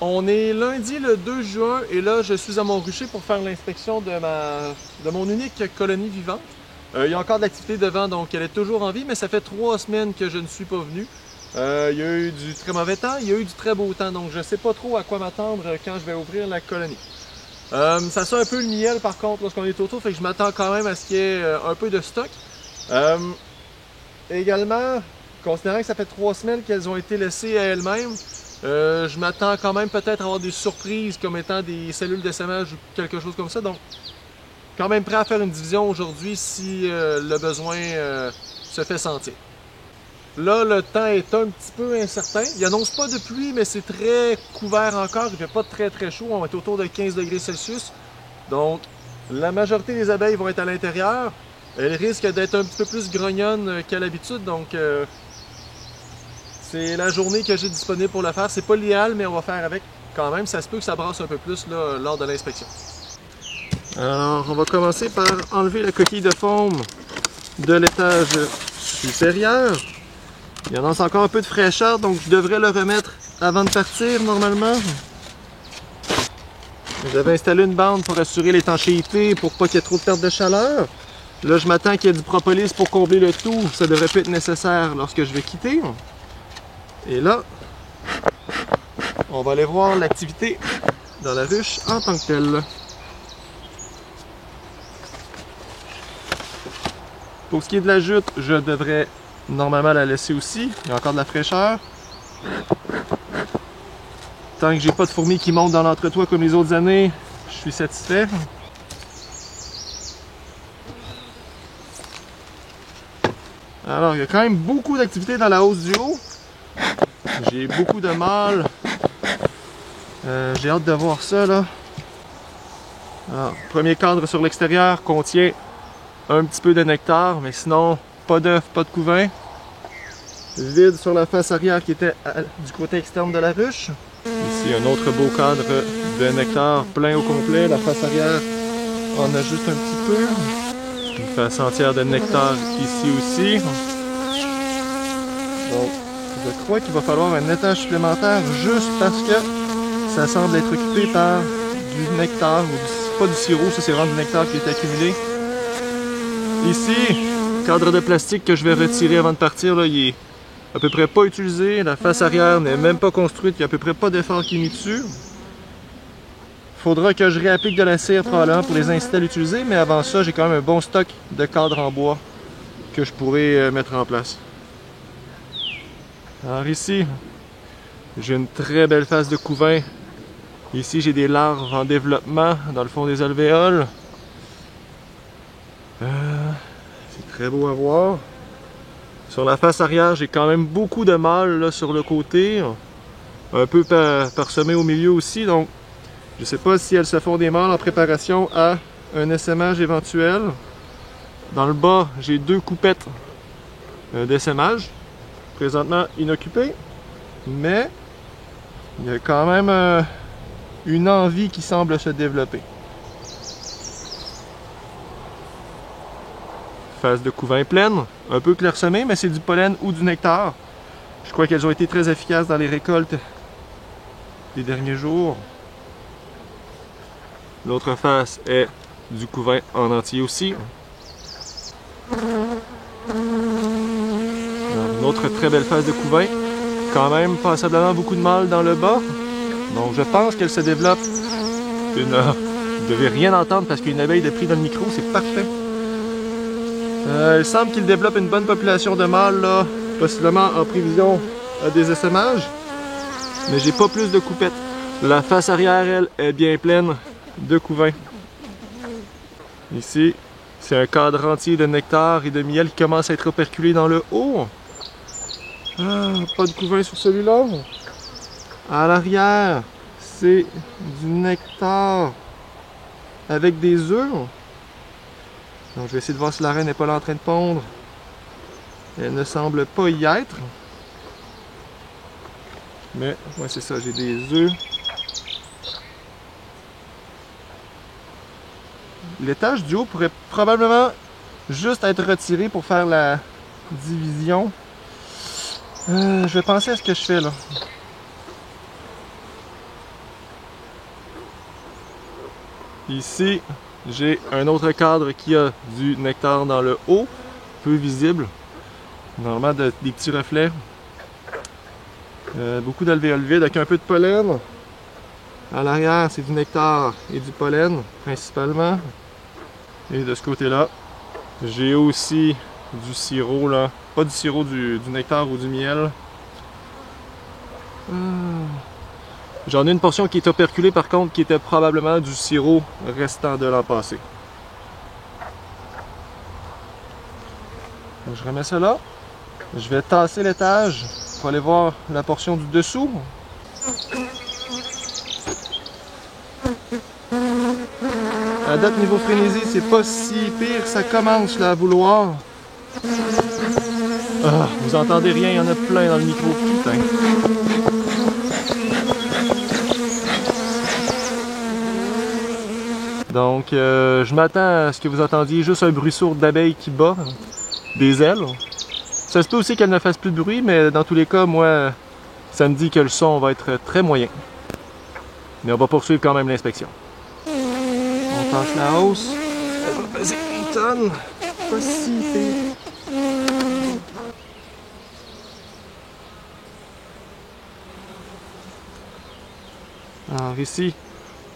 On est lundi le 2 juin et là je suis à mon rucher pour faire l'inspection de mon unique colonie vivante. Il y a encore de l'activité devant, donc elle est toujours en vie, mais ça fait 3 semaines que je ne suis pas venu. Il y a eu du très mauvais temps, il y a eu du très beau temps, donc je ne sais pas trop à quoi m'attendre quand je vais ouvrir la colonie. Ça sent un peu le miel par contre lorsqu'on est autour, fait que je m'attends quand même à ce qu'il y ait un peu de stock. Également, considérant que ça fait 3 semaines qu'elles ont été laissées à elles-mêmes, je m'attends quand même peut-être à avoir des surprises comme étant des cellules d'essaimage ou quelque chose comme ça. Donc, quand même prêt à faire une division aujourd'hui si le besoin se fait sentir. Là, le temps est un petit peu incertain. Il n'annonce pas de pluie, mais c'est très couvert encore. Il ne fait pas très chaud. On va être autour de 15 degrés Celsius. Donc, la majorité des abeilles vont être à l'intérieur. Elles risquent d'être un petit peu plus grognonnes qu'à l'habitude. Donc, c'est la journée que j'ai disponible pour le faire. C'est pas l'idéal, mais on va faire avec quand même. Ça se peut que ça brasse un peu plus là, lors de l'inspection. Alors, on va commencer par enlever la coquille de foam de l'étage supérieur. Il y en a encore un peu de fraîcheur, donc je devrais le remettre avant de partir normalement. J'avais installé une bande pour assurer l'étanchéité, pour pas qu'il y ait trop de perte de chaleur. Là, je m'attends qu'il y ait du propolis pour combler le tout. Ça devrait pas être nécessaire lorsque je vais quitter. Et là, on va aller voir l'activité dans la ruche en tant que telle. Pour ce qui est de la jute, je devrais normalement la laisser aussi. Il y a encore de la fraîcheur. Tant que j'ai pas de fourmis qui montent dans l'entretoit comme les autres années, je suis satisfait. Alors, il y a quand même beaucoup d'activité dans la hausse du haut. J'ai beaucoup de mâles. J'ai hâte de voir ça là. Alors, premier cadre sur l'extérieur contient un petit peu de nectar, mais sinon, pas d'œufs, pas de couvain. Vide sur la face arrière qui était du côté externe de la ruche. Ici, un autre beau cadre de nectar plein au complet. La face arrière en a juste un petit peu. Une face entière de nectar ici aussi. Donc, je crois qu'il va falloir un étage supplémentaire juste parce que ça semble être occupé par du nectar, ou pas du sirop, ça c'est vraiment du nectar qui est accumulé. Ici, cadre de plastique que je vais retirer avant de partir, là, il est à peu près pas utilisé. La face arrière n'est même pas construite, il n'y a à peu près pas d'effort qui est mis dessus. Il faudra que je réapplique de la cire probablement pour les inciter à l'utiliser, mais avant ça, j'ai quand même un bon stock de cadres en bois que je pourrais mettre en place. Alors ici, j'ai une très belle face de couvain. Ici, j'ai des larves en développement dans le fond des alvéoles. C'est très beau à voir. Sur la face arrière, j'ai quand même beaucoup de mâles là, sur le côté. Un peu parsemé au milieu aussi. Donc, je ne sais pas si elles se font des mâles en préparation à un essaimage éventuel. Dans le bas, j'ai 2 coupettes d'essaimage. Présentement inoccupées. Mais, il y a quand même une envie qui semble se développer. Face de couvain pleine, un peu clairsemée, mais c'est du pollen ou du nectar. Je crois qu'elles ont été très efficaces dans les récoltes des derniers jours. L'autre face est du couvain en entier aussi. Une autre très belle face de couvain. Quand même passablement beaucoup de mâles dans le bas. Donc je pense qu'elle se développe une... Vous ne devez rien entendre parce qu'une abeille de pris dans le micro, c'est parfait. Il semble qu'il développe une bonne population de mâles, là, possiblement en prévision des essaimages. Mais j'ai pas plus de coupettes. La face arrière, elle, est bien pleine de couvains. Ici, c'est un cadre entier de nectar et de miel qui commence à être operculé dans le haut. Ah, pas de couvain sur celui-là. À l'arrière, c'est du nectar avec des œufs. Donc je vais essayer de voir si la reine n'est pas là en train de pondre. Elle ne semble pas y être. Mais, ouais c'est ça, j'ai des œufs. L'étage du haut pourrait probablement juste être retiré pour faire la division. Je vais penser à ce que je fais là. Ici, j'ai un autre cadre qui a du nectar dans le haut, peu visible. Normalement, des petits reflets. Beaucoup d'alvéoles vides avec un peu de pollen. À l'arrière, c'est du nectar et du pollen, principalement. Et de ce côté-là, j'ai aussi du sirop, là. Pas du sirop, du nectar ou du miel. J'en ai une portion qui est operculée, par contre, qui était probablement du sirop restant de l'an passé. Donc, je remets ça là. Je vais tasser l'étage pour aller voir la portion du dessous. À date, niveau frénésie, c'est pas si pire, ça commence là, à vouloir. Ah, vous entendez rien, il y en a plein dans le micro, putain. Donc, je m'attends à ce que vous entendiez juste un bruit sourd d'abeilles qui bat, des ailes. Ça se peut aussi qu'elle ne fasse plus de bruit, mais dans tous les cas, moi, ça me dit que le son va être très moyen. Mais on va poursuivre quand même l'inspection. On passe la hausse. Elle va peser une tonne. Pas si pire. Alors ici,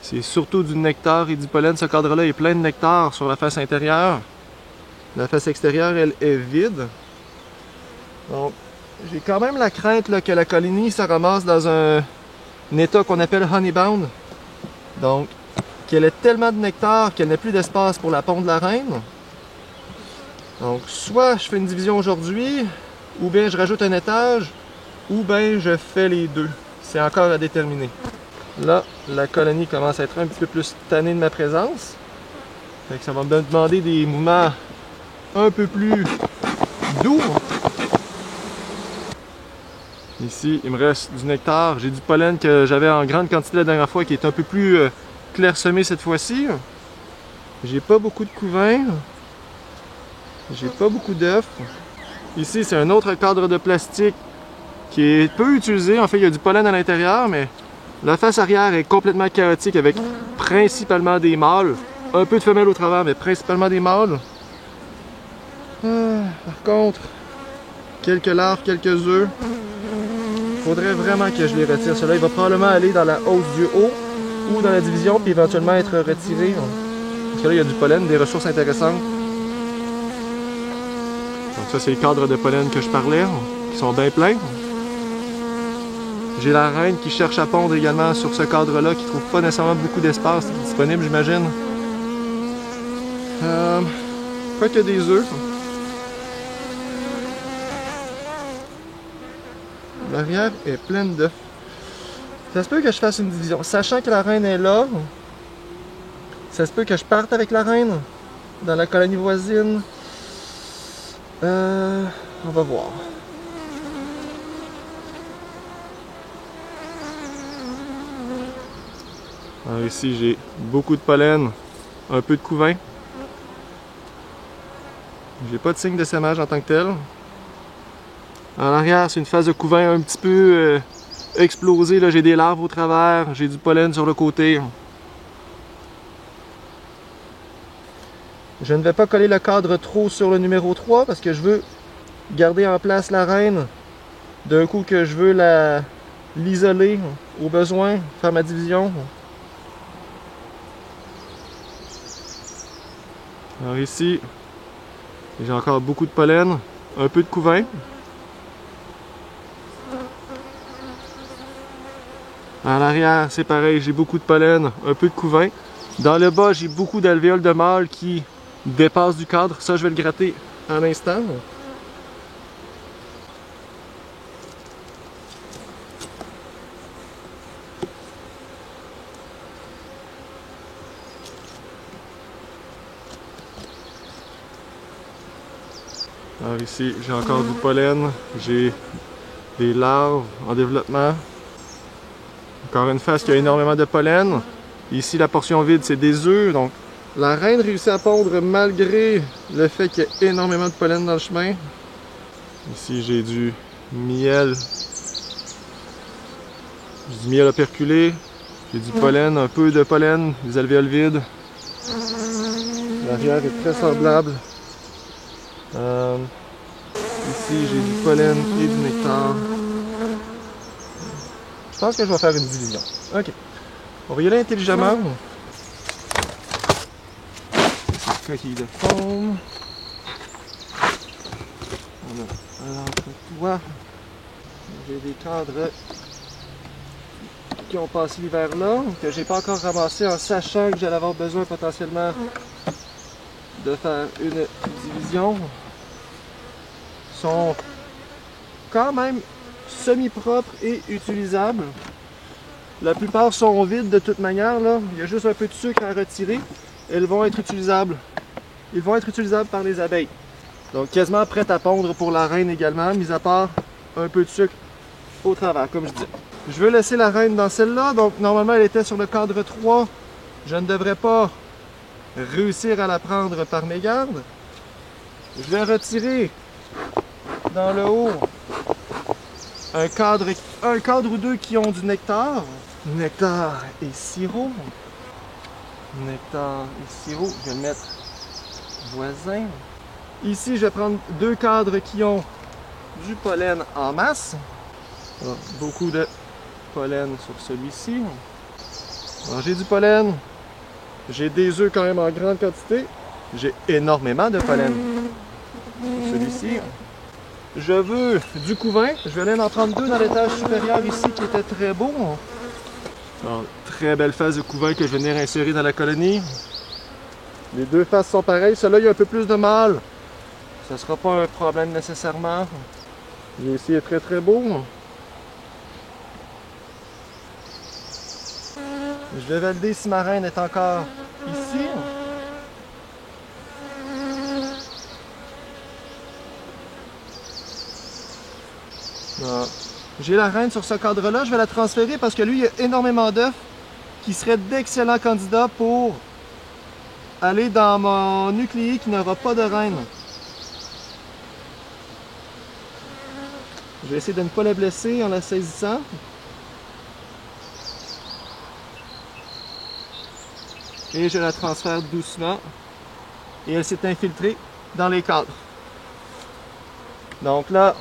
c'est surtout du nectar et du pollen. Ce cadre-là est plein de nectar sur la face intérieure. La face extérieure, elle est vide. Donc, j'ai quand même la crainte là, que la colonie se ramasse dans un état qu'on appelle honeybound. Donc, qu'elle ait tellement de nectar qu'elle n'ait plus d'espace pour la ponde de la reine. Donc, soit je fais une division aujourd'hui, ou bien je rajoute un étage, ou bien je fais les deux. C'est encore à déterminer. Là, la colonie commence à être un petit peu plus tannée de ma présence. Fait que ça va me demander des mouvements un peu plus doux. Ici, il me reste du nectar. J'ai du pollen que j'avais en grande quantité la dernière fois qui est un peu plus clairsemé cette fois-ci. J'ai pas beaucoup de couvains. J'ai pas beaucoup d'œufs. Ici, c'est un autre cadre de plastique qui est peu utilisé. En fait, il y a du pollen à l'intérieur, mais la face arrière est complètement chaotique avec principalement des mâles. Un peu de femelles au travers, mais principalement des mâles. Par contre, quelques larves, quelques œufs. Faudrait vraiment que je les retire. Cela, il va probablement aller dans la hausse du haut ou dans la division, puis éventuellement être retiré. Parce que là, il y a du pollen, des ressources intéressantes. Donc ça, c'est les cadres de pollen que je parlais, qui sont bien pleins. J'ai la reine qui cherche à pondre également sur ce cadre-là, qui trouve pas nécessairement beaucoup d'espace disponible, j'imagine. Pas que des œufs. L'arrière est pleine d'œufs. Ça se peut que je fasse une division. Sachant que la reine est là, ça se peut que je parte avec la reine dans la colonie voisine. On va voir. Alors ici, j'ai beaucoup de pollen, un peu de couvain. J'ai pas de signe de sémage en tant que tel. En arrière, c'est une phase de couvain un petit peu explosée. Là, j'ai des larves au travers, j'ai du pollen sur le côté. Je ne vais pas coller le cadre trop sur le numéro 3 parce que je veux garder en place la reine. D'un coup que je veux l'isoler au besoin, faire ma division. Alors ici, j'ai encore beaucoup de pollen, un peu de couvain. À l'arrière, c'est pareil, j'ai beaucoup de pollen, un peu de couvain. Dans le bas, j'ai beaucoup d'alvéoles de mâle qui dépassent du cadre. Ça, je vais le gratter un instant. Alors ici, j'ai encore du pollen, j'ai des larves en développement. Encore une face qui a énormément de pollen. Ici, la portion vide, c'est des œufs. Donc, la reine réussit à pondre malgré le fait qu'il y ait énormément de pollen dans le chemin. Ici, j'ai du miel. J'ai du miel operculé. J'ai du pollen, un peu de pollen, des alvéoles vides. L'arrière est très semblable. Ici, j'ai du pollen et du nectar. Je pense que je vais faire une division. Ok. On va y aller intelligemment. Coquille de fond. On a l'entretoit. J'ai des cadres qui ont passé l'hiver là, que j'ai pas encore ramassé en sachant que j'allais avoir besoin potentiellement de faire une division. Ils sont quand même semi-propres et utilisables. La plupart sont vides de toute manière, là. Il y a juste un peu de sucre à retirer. Elles vont être utilisables. Ils vont être utilisables par les abeilles. Donc quasiment prêtes à pondre pour la reine également, mis à part un peu de sucre au travers, comme je disais. Je veux laisser la reine dans celle-là, donc normalement elle était sur le cadre 3. Je ne devrais pas réussir à la prendre par mégarde. Je vais retirer dans le haut un cadre ou deux qui ont du nectar. Nectar et sirop. Nectar et sirop, je vais le mettre voisin. Ici, je vais prendre deux cadres qui ont du pollen en masse. Alors, beaucoup de pollen sur celui-ci. Alors, j'ai du pollen. J'ai des œufs quand même en grande quantité. J'ai énormément de pollen sur celui-ci. Je veux du couvain. Je vais aller en prendre deux dans l'étage supérieur ici qui était très beau. Alors, très belle face de couvain que je vais venir insérer dans la colonie. Les deux faces sont pareilles. Celui-là, il y a un peu plus de mâle. Ce ne sera pas un problème nécessairement. Lui aussi est très très beau. Je vais valider si ma reine est encore ici. J'ai la reine sur ce cadre-là. Je vais la transférer parce que lui, il y a énormément d'œufs qui seraient d'excellents candidats pour aller dans mon nucléi qui n'aura pas de reine. Je vais essayer de ne pas la blesser en la saisissant. Et je la transfère doucement. Et elle s'est infiltrée dans les cadres. Donc là,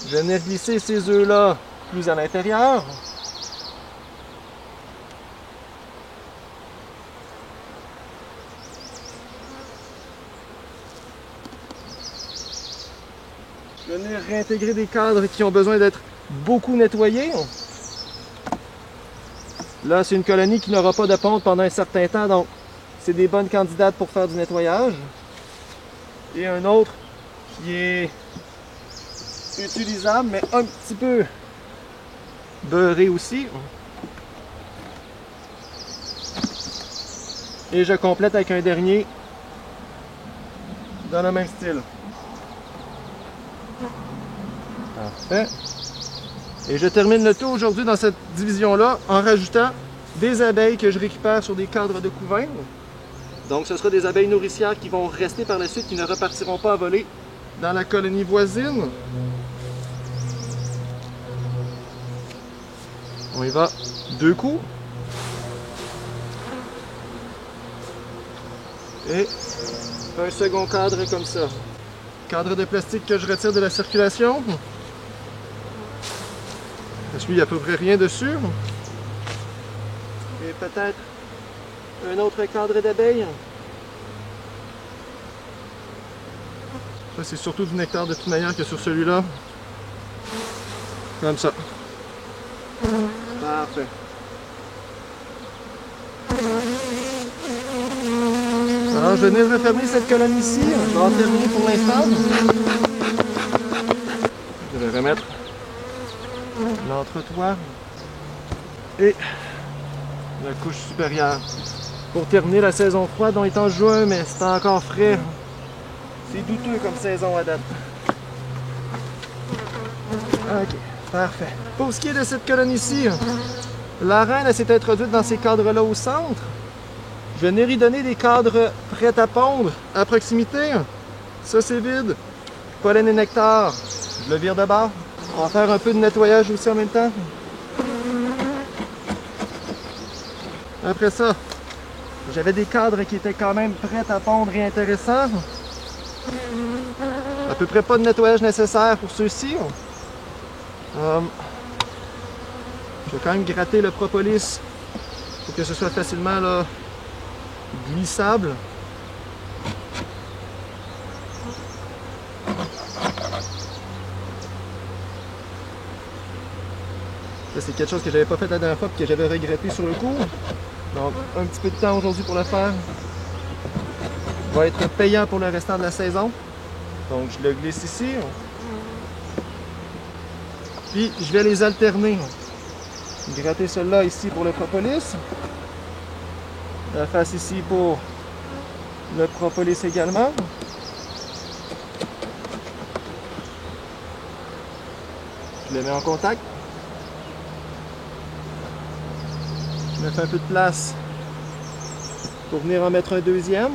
je vais venir glisser ces œufs-là plus à l'intérieur. Je vais venir réintégrer des cadres qui ont besoin d'être beaucoup nettoyés. Là, c'est une colonie qui n'aura pas de ponte pendant un certain temps, donc c'est des bonnes candidates pour faire du nettoyage. Et un autre qui est utilisable, mais un petit peu beurré aussi. Et je complète avec un dernier dans le même style. Parfait. Et je termine le tout aujourd'hui dans cette division-là en rajoutant des abeilles que je récupère sur des cadres de couvain. Donc ce sera des abeilles nourricières qui vont rester par la suite, qui ne repartiront pas à voler dans la colonie voisine. On y va deux coups. Et un second cadre comme ça. Cadre de plastique que je retire de la circulation. Parce qu'il n'y a à peu près rien dessus. Et peut-être un autre cadre d'abeilles. Ça, c'est surtout du nectar de toute manière que sur celui-là. Comme ça. Parfait. Alors, je vais venir refermer cette colonne ici. Je vais en terminer pour l'instant. Je vais remettre l'entretoit et la couche supérieure. Pour terminer la saison froide, on est en juin, mais c'est encore frais. C'est douteux comme saison à date. Ok, parfait. Pour ce qui est de cette colonne ici, la reine elle s'est introduite dans ces cadres-là au centre. Je vais venir y donner des cadres prêts à pondre à proximité. Ça c'est vide. Pollen et nectar. Je le vire de bord. On va faire un peu de nettoyage aussi en même temps. Après ça, J'avais des cadres qui étaient quand même prêts à pondre et intéressants. À peu près pas de nettoyage nécessaire pour ceux-ci. Je vais quand même gratter le propolis pour que ce soit facilement là, glissable. C'est quelque chose que j'avais pas fait la dernière fois et que j'avais regretté sur le coup. Donc un petit peu de temps aujourd'hui pour le faire. Va être payant pour le restant de la saison. Donc je le glisse ici. Puis je vais les alterner. Gratter celui-là ici pour le propolis. La face ici pour le propolis également. Je le mets en contact. Je me fais un peu de place pour venir en mettre un deuxième.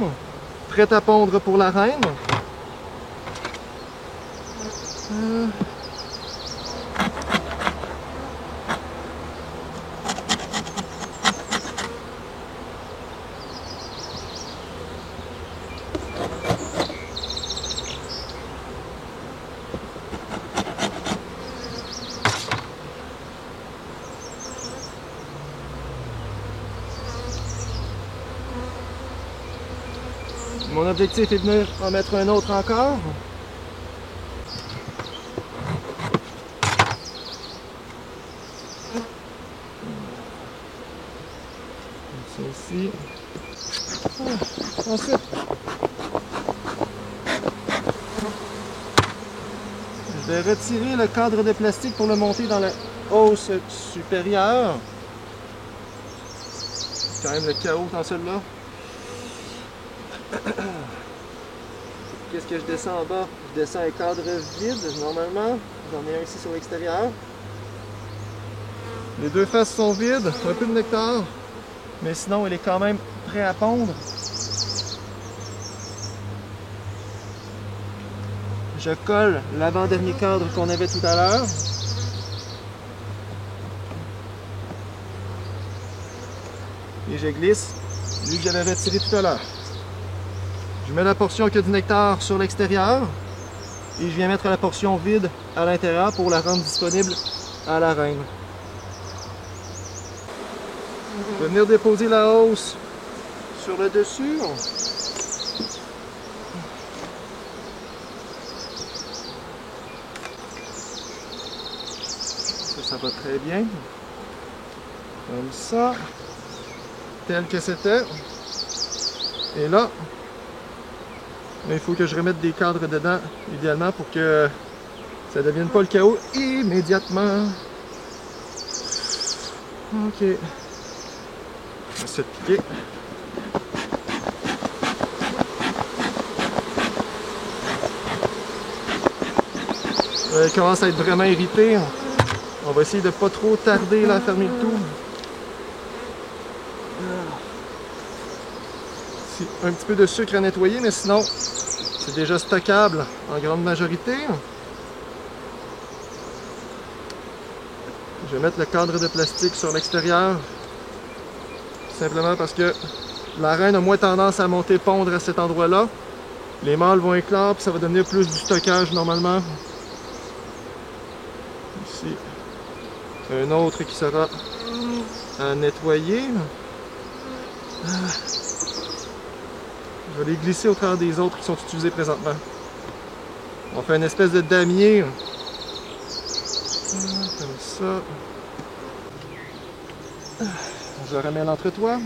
Prêt à pondre pour la reine. Mon objectif est de venir en mettre un autre encore. Ça ici. Ensuite, je vais retirer le cadre de plastique pour le monter dans la hausse supérieure. C'est quand même le chaos dans celui-là. Qu'est-ce que je descends en bas? Je descends un cadre vide, normalement. J'en ai un ici sur l'extérieur. Les deux faces sont vides, un peu de nectar. Mais sinon, il est quand même prêt à pondre. Je colle l'avant-dernier cadre qu'on avait tout à l'heure. Et je glisse lui que j'avais retiré tout à l'heure. Je mets la portion qui a du nectar sur l'extérieur et je viens mettre la portion vide à l'intérieur pour la rendre disponible à la reine. Je vais venir déposer la hausse sur le dessus. Ça va très bien. Comme ça. Tel que c'était. Et là, il faut que je remette des cadres dedans, idéalement, pour que ça ne devienne pas le chaos immédiatement. Ok. Je vais se piquer. Il commence à être vraiment irrité. On va essayer de pas trop tarder là, à fermer le tout. Ici, un petit peu de sucre à nettoyer, mais sinon, c'est déjà stockable en grande majorité. Je vais mettre le cadre de plastique sur l'extérieur. Simplement parce que la reine a moins tendance à monter pondre à cet endroit-là. Les mâles vont éclore, puis ça va devenir plus du stockage normalement. Ici, un autre qui sera à nettoyer. Je vais les glisser au travers des autres qui sont utilisés présentement. On fait une espèce de damier. Comme ça. Je remets l'entretoit.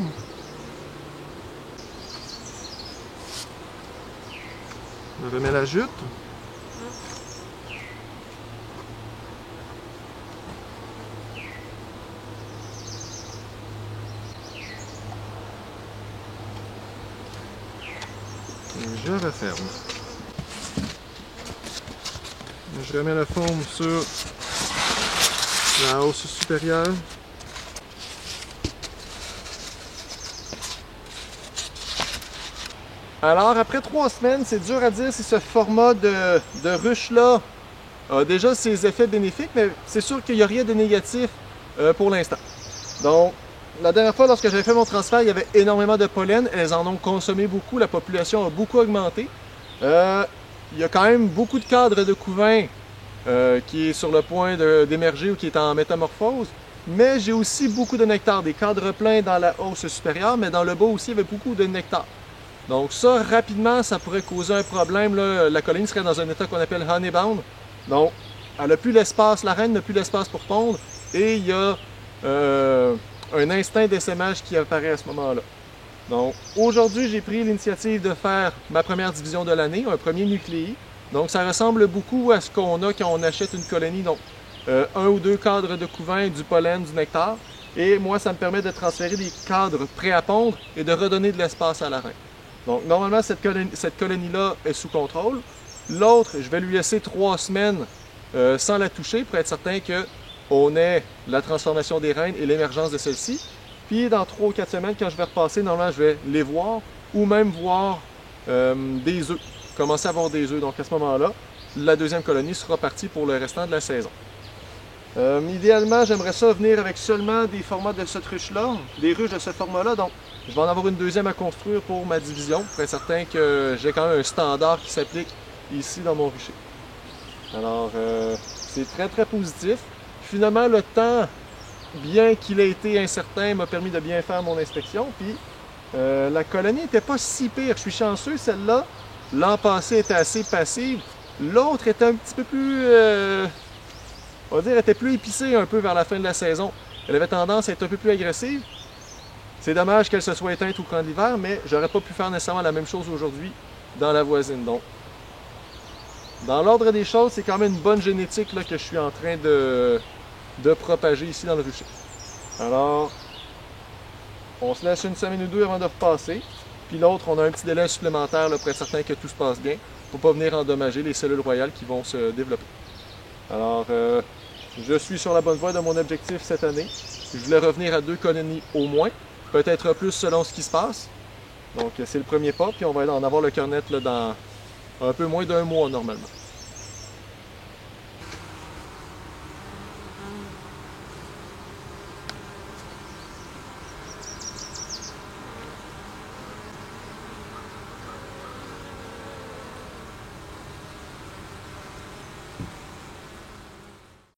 Je remets la jute. Et je referme. Je remets le foam sur la hausse supérieure. Alors, après 3 semaines, c'est dur à dire si ce format de ruche-là a déjà ses effets bénéfiques, mais c'est sûr qu'il n'y a rien de négatif pour l'instant. Donc, la dernière fois, lorsque j'avais fait mon transfert, il y avait énormément de pollen. Elles en ont consommé beaucoup. La population a beaucoup augmenté. Il y a quand même beaucoup de cadres de couvain qui est sur le point d'émerger ou qui est en métamorphose. Mais j'ai aussi beaucoup de nectar. Des cadres pleins dans la hausse supérieure, mais dans le bas aussi, il y avait beaucoup de nectar. Donc ça, rapidement, ça pourrait causer un problème, là. La colonie serait dans un état qu'on appelle honeybound. Donc, elle n'a plus l'espace, la reine n'a plus l'espace pour pondre. Et il y a un instinct d'essaimage qui apparaît à ce moment-là. Donc, aujourd'hui, j'ai pris l'initiative de faire ma première division de l'année, un premier nucléi. Donc, ça ressemble beaucoup à ce qu'on a quand on achète une colonie. Donc, un ou deux cadres de couvain, du pollen, du nectar. Et moi, ça me permet de transférer des cadres prêts à pondre et de redonner de l'espace à la reine. Donc, normalement, cette colonie-là est sous contrôle. L'autre, je vais lui laisser 3 semaines sans la toucher pour être certain qu'on ait la transformation des reines et l'émergence de celle-ci. Puis dans 3 ou 4 semaines, quand je vais repasser, normalement, je vais les voir ou même voir des œufs, commencer à avoir des œufs. Donc à ce moment-là, la deuxième colonie sera partie pour le restant de la saison. Idéalement, j'aimerais ça venir avec seulement des formats de cette ruche-là, des ruches de ce format-là. Donc je vais en avoir une deuxième à construire pour ma division, pour être certain que j'ai quand même un standard qui s'applique ici dans mon rucher. Alors, c'est très très positif. Finalement, le temps, bien qu'il ait été incertain, m'a permis de bien faire mon inspection. Puis, la colonie n'était pas si pire. Je suis chanceux, celle-là. L'an passé était assez passive. L'autre était un petit peu plus, on va dire, était plus épicée un peu vers la fin de la saison. Elle avait tendance à être un peu plus agressive. C'est dommage qu'elle se soit éteinte au courant de l'hiver, mais j'aurais pas pu faire nécessairement la même chose aujourd'hui dans la voisine. Donc, dans l'ordre des choses, c'est quand même une bonne génétique là, que je suis en train de propager ici dans le rucher. Alors, on se laisse une semaine ou deux avant de repasser. Puis l'autre, on a un petit délai supplémentaire là, pour être certain que tout se passe bien, pour ne pas venir endommager les cellules royales qui vont se développer. Alors, je suis sur la bonne voie de mon objectif cette année. Je voulais revenir à 2 colonies au moins, peut-être plus selon ce qui se passe. Donc, c'est le premier pas, puis on va en avoir le cœur net là, dans un peu moins d'1 mois normalement.